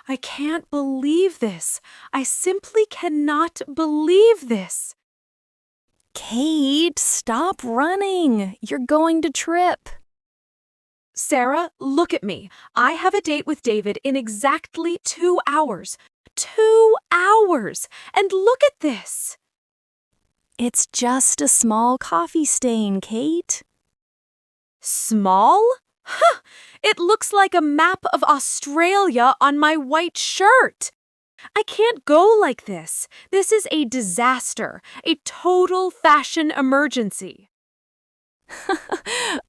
I can't believe this. I simply cannot believe this. Kate, stop running. You're going to trip. Sarah, look at me. I have a date with David in exactly 2 hours. 2 hours! And look at this! It's just a small coffee stain, Kate. Small? Huh! It looks like a map of Australia on my white shirt. I can't go like this. This is a disaster, a total fashion emergency.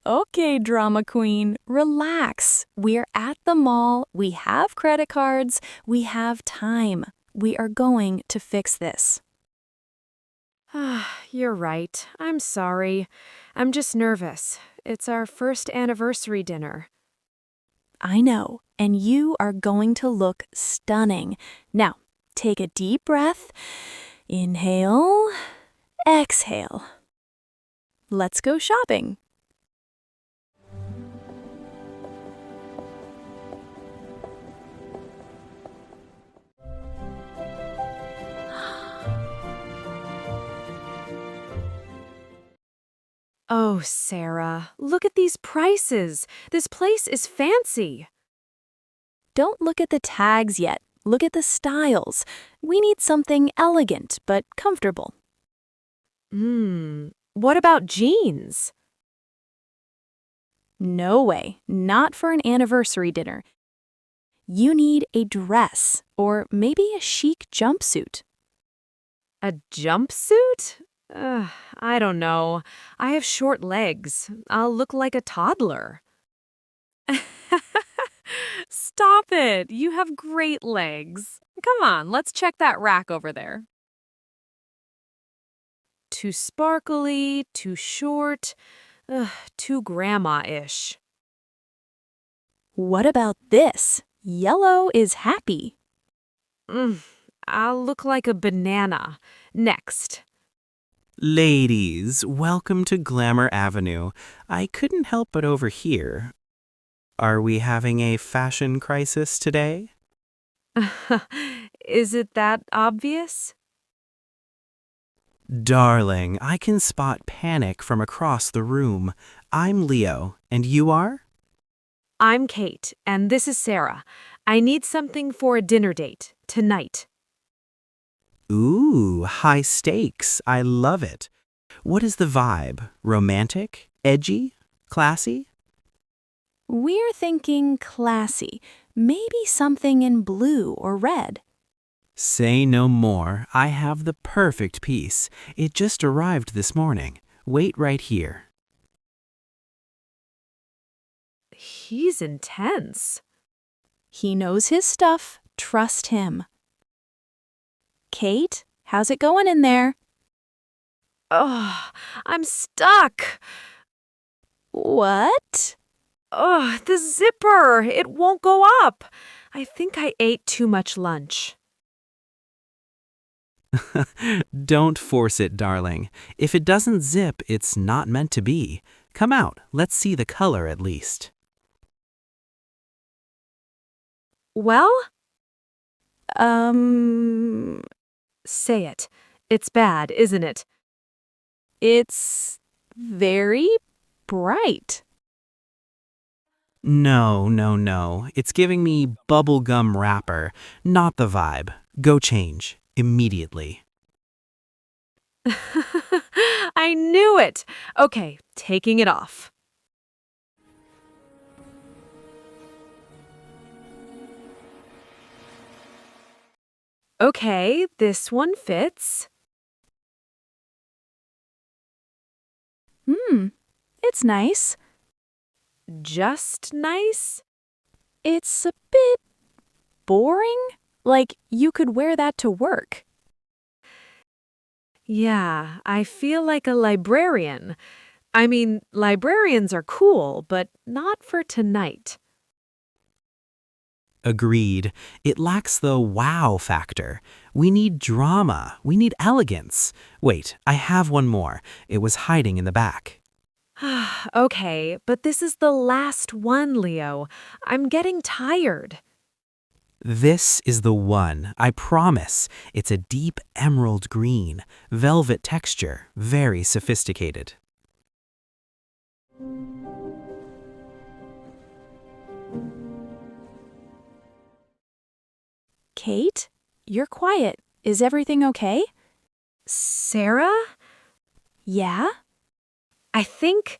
Okay, drama queen, relax. We're at the mall, we have credit cards, we have time. We are going to fix this. You're right. I'm sorry. I'm just nervous. It's our first anniversary dinner. I know, and you are going to look stunning. Now, take a deep breath. Inhale, exhale. Let's go shopping. Oh, Sarah, look at these prices. This place is fancy. Don't look at the tags yet. Look at the styles. We need something elegant but comfortable. What about jeans? No way, not for an anniversary dinner. You need a dress or maybe a chic jumpsuit. A jumpsuit? I don't know. I have short legs. I'll look like a toddler. Stop it. You have great legs. Come on, let's check that rack over there. Too sparkly, too short, too grandma-ish. What about this? Yellow is happy. I'll look like a banana. Next. Ladies, welcome to Glamour Avenue. I couldn't help but overhear. Are we having a fashion crisis today? Is it that obvious? Darling, I can spot panic from across the room. I'm Leo, and you are? I'm Kate, and this is Sarah. I need something for a dinner date, tonight. Ooh, high stakes. I love it. What is the vibe? Romantic? Edgy? Classy? We're thinking classy, maybe something in blue or red. Say no more. I have the perfect piece. It just arrived this morning. Wait right here. He's intense. He knows his stuff. Trust him. Kate, how's it going in there? Oh, I'm stuck. What? Oh, the zipper. It won't go up. I think I ate too much lunch. Don't force it, darling. If it doesn't zip, it's not meant to be. Come out. Let's see the color at least. Well? Say it. It's bad, isn't it? It's very bright. No. It's giving me bubblegum wrapper, not the vibe. Go change. Immediately. I knew it. Okay, taking it off. Okay, this one fits. It's nice. Just nice? It's a bit boring. Like you could wear that to work. Yeah, I feel like a librarian. I mean, librarians are cool, but not for tonight. Agreed. It lacks the wow factor. We need drama. We need elegance. Wait, I have one more. It was hiding in the back. Okay, but this is the last one, Leo. I'm getting tired. This is the one, I promise. It's a deep emerald green, velvet texture, very sophisticated. Kate, you're quiet. Is everything okay? Sarah? Yeah? I think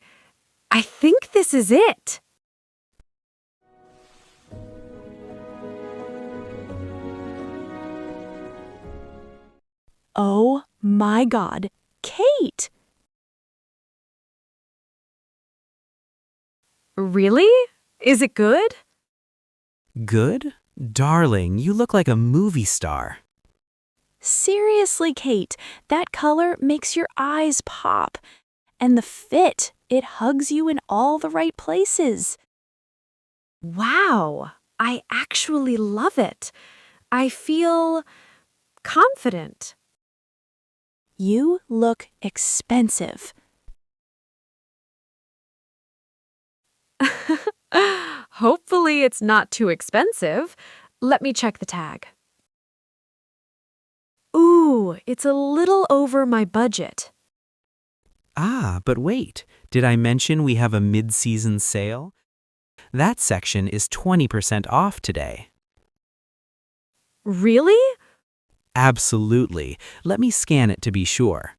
this is it. Oh my God, Kate! Really? Is it good? Good? Darling, you look like a movie star. Seriously, Kate, that color makes your eyes pop. And the fit, it hugs you in all the right places. Wow, I actually love it. I feel confident. You look expensive. Hopefully it's not too expensive. Let me check the tag. Ooh, it's a little over my budget. Ah, but wait, did I mention we have a mid-season sale? That section is 20% off today. Really? Absolutely. Let me scan it to be sure.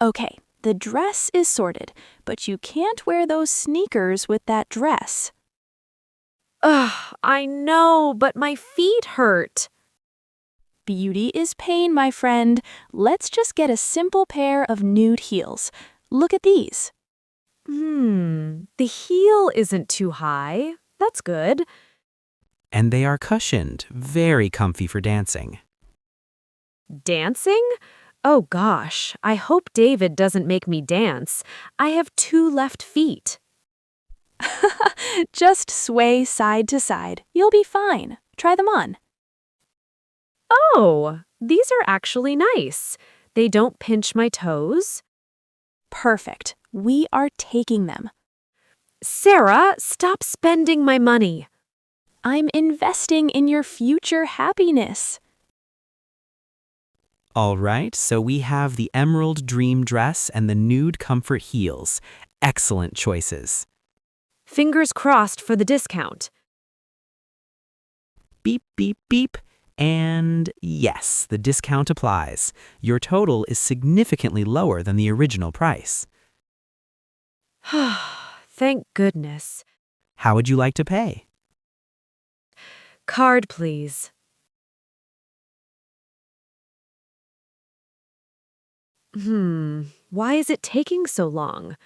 Okay, the dress is sorted, but you can't wear those sneakers with that dress. Ugh, I know, but my feet hurt. Beauty is pain, my friend. Let's just get a simple pair of nude heels. Look at these. The heel isn't too high. That's good. And they are cushioned, very comfy for dancing. Dancing? Oh gosh, I hope David doesn't make me dance. I have 2 left feet. Just sway side to side. You'll be fine. Try them on. Oh, these are actually nice. They don't pinch my toes. Perfect. We are taking them. Sarah, stop spending my money. I'm investing in your future happiness. All right, so we have the emerald dream dress and the nude comfort heels. Excellent choices. Fingers crossed for the discount. Beep, beep, beep. And yes, the discount applies. Your total is significantly lower than the original price. Thank goodness. How would you like to pay? Card, please. Why is it taking so long?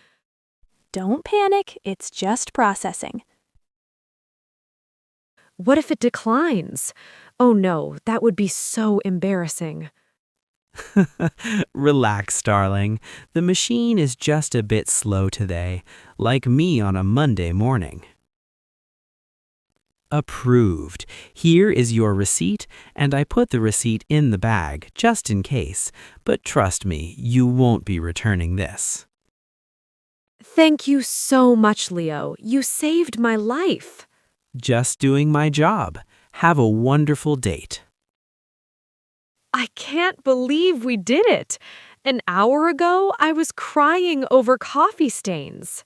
Don't panic. It's just processing. What if it declines? Oh no, that would be so embarrassing. Relax, darling. The machine is just a bit slow today, like me on a Monday morning. Approved. Here is your receipt, and I put the receipt in the bag, just in case. But trust me, you won't be returning this. Thank you so much, Leo. You saved my life. Just doing my job. Have a wonderful date. I can't believe we did it. An hour ago, I was crying over coffee stains.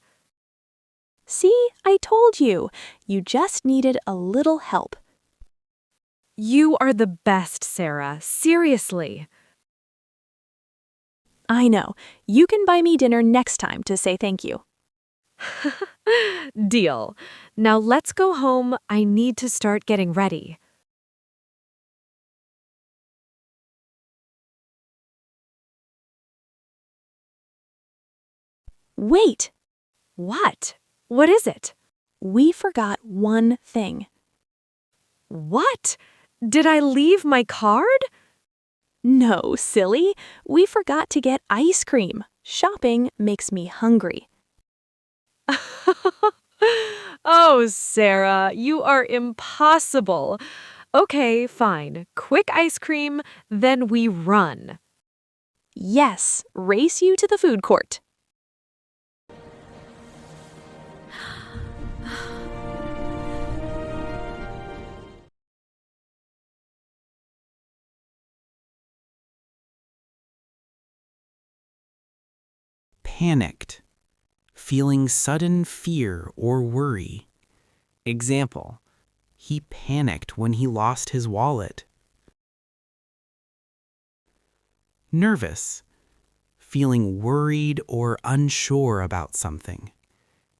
See, I told you. You just needed a little help. You are the best, Sarah. Seriously. I know. You can buy me dinner next time to say thank you. Deal. Now let's go home. I need to start getting ready. Wait, What? What is it? we forgot one thing. What? Did I leave my card? No, silly. We forgot to get ice cream. Shopping makes me hungry. Oh, Sarah, you are impossible. Okay, fine. Quick ice cream, then we run. Yes, race you to the food court. panicked, feeling sudden fear or worry. Example, he panicked when he lost his wallet. Nervous, feeling worried or unsure about something.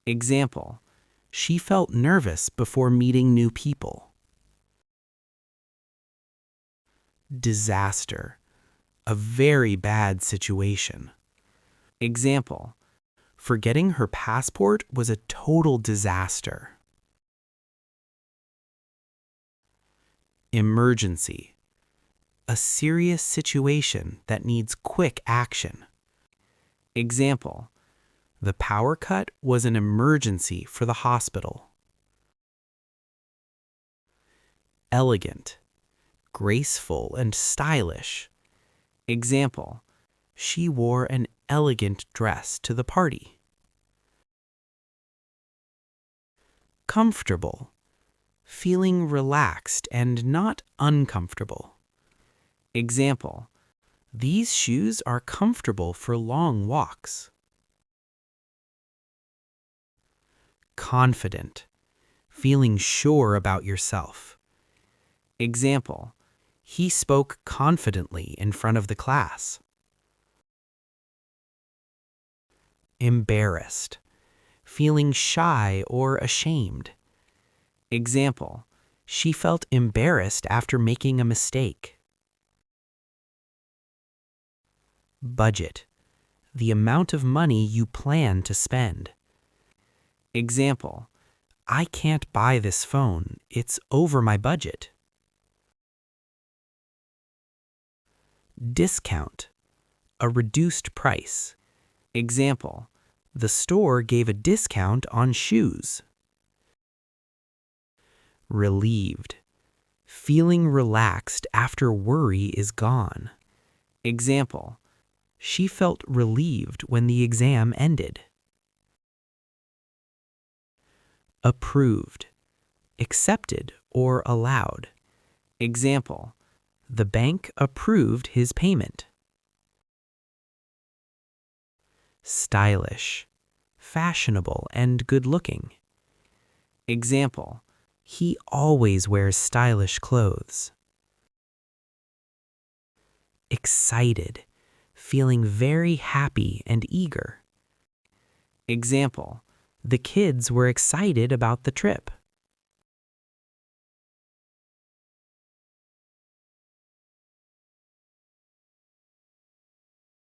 Example, she felt nervous before meeting new people. Disaster, a very bad situation. Example, forgetting her passport was a total disaster. Emergency, a serious situation that needs quick action. Example, the power cut was an emergency for the hospital. Elegant, graceful and stylish. Example, she wore an elegant dress to the party. Comfortable, feeling relaxed and not uncomfortable. Example, these shoes are comfortable for long walks. Confident, feeling sure about yourself. Example, he spoke confidently in front of the class. Embarrassed, feeling shy or ashamed. Example, she felt embarrassed after making a mistake. Budget, the amount of money you plan to spend. Example, I can't buy this phone, it's over my budget. Discount, a reduced price. Example, the store gave a discount on shoes. Relieved, feeling relaxed after worry is gone. Example, she felt relieved when the exam ended. Approved, accepted or allowed. Example, the bank approved his payment. Stylish, fashionable and good-looking. Example, he always wears stylish clothes. Excited, feeling very happy and eager. Example, the kids were excited about the trip.